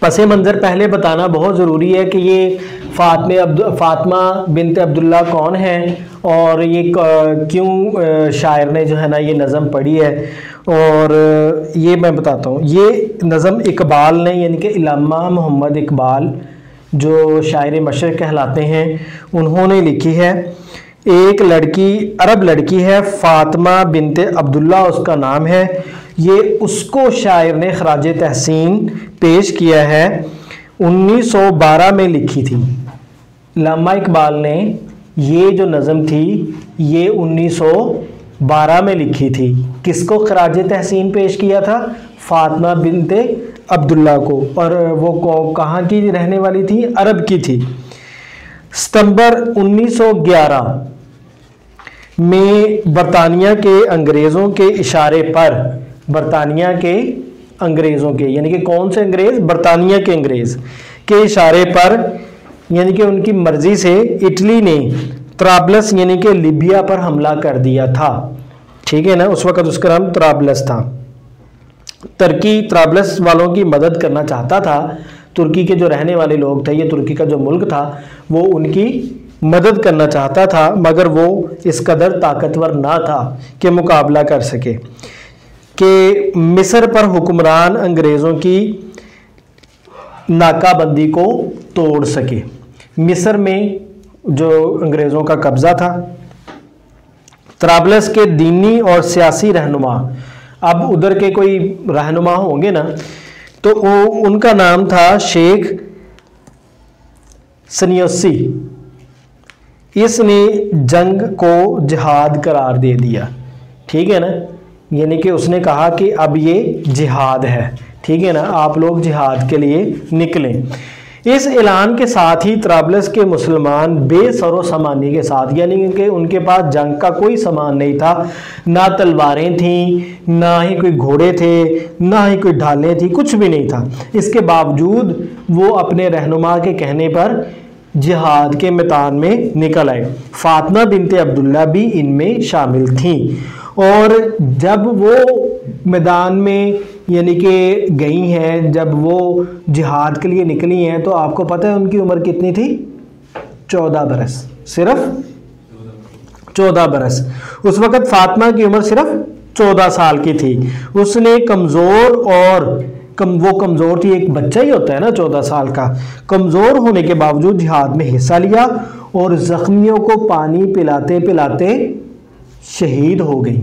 पसे मंज़र पहले बताना बहुत ज़रूरी है कि ये फ़ातिमा बिनते अब्दुल्ला कौन है और ये क्यों शायर ने जो है ना ये नज़म पढ़ी है। और ये मैं बताता हूँ, ये नज़म इकबाल ने यानी कि इल्लामा मोहम्मद इकबाल जो शायर मशरिक़ कहलाते हैं उन्होंने लिखी है। एक लड़की, अरब लड़की है, फ़ातिमा बिनते अब्दुल्ला उसका नाम है। ये उसको शायर ने ख़राज तहसीन पेश किया है, 1912 में लिखी थी। अल्लामा इकबाल ने ये जो नज़म थी ये 1912 में लिखी थी। किसको ख़राज तहसीन पेश किया था? फ़ातिमा बिनते अब्दुल्ला को। और वो कहाँ की रहने वाली थी? अरब की थी। सितंबर 1911 में बरतानिया के अंग्रेज़ों के इशारे पर, बरतानिया के अंग्रेज़ों के यानी कि कौन से अंग्रेज़? बरतानिया के अंग्रेज़ के इशारे पर यानी कि उनकी मर्ज़ी से इटली ने त्राबलस यानी कि लीबिया पर हमला कर दिया था। ठीक है ना, उस वक़्त उसका नाम त्राबलस था। तुर्की त्राबलस वालों की मदद करना चाहता था। तुर्की के जो रहने वाले लोग थे, ये तुर्की का जो मुल्क था वो उनकी मदद करना चाहता था, मगर वो इस कदर ताकतवर ना था कि मुकाबला कर सके कि मिस्र पर हुक्मरान अंग्रेज़ों की नाकाबंदी को तोड़ सके। मिस्र में जो अंग्रेज़ों का कब्ज़ा था, त्राबलस के दीनी और सियासी रहनुमा, अब उधर के कोई रहनुमा होंगे ना, तो उनका नाम था शेख सन्योसी। इसने जंग को जिहाद करार दे दिया। ठीक है ना, यानी कि उसने कहा कि अब ये जिहाद है। ठीक है ना, आप लोग जिहाद के लिए निकलें। इस ऐलान के साथ ही त्राबलस के मुसलमान बेसरो सामानी के साथ, यानी कि उनके पास जंग का कोई सामान नहीं था, ना तलवारें थीं, ना ही कोई घोड़े थे, ना ही कोई ढालें थी, कुछ भी नहीं था। इसके बावजूद वो अपने रहनुमा के कहने पर जिहाद के मैदान में निकल आए। फ़ातिमा बिनते अब्दुल्ला भी इनमें शामिल थीं। और जब वो मैदान में यानी कि गई हैं, जब वो जिहाद के लिए निकली हैं, तो आपको पता है उनकी उम्र कितनी थी? 14 बरस, सिर्फ 14 बरस। उस वक़्त फ़ातिमा की उम्र सिर्फ 14 साल की थी। उसने कमज़ोर और वो कमज़ोर थी, एक बच्चा ही होता है ना 14 साल का, कमज़ोर होने के बावजूद जिहाद में हिस्सा लिया और ज़ख्मियों को पानी पिलाते पिलाते शहीद हो गई।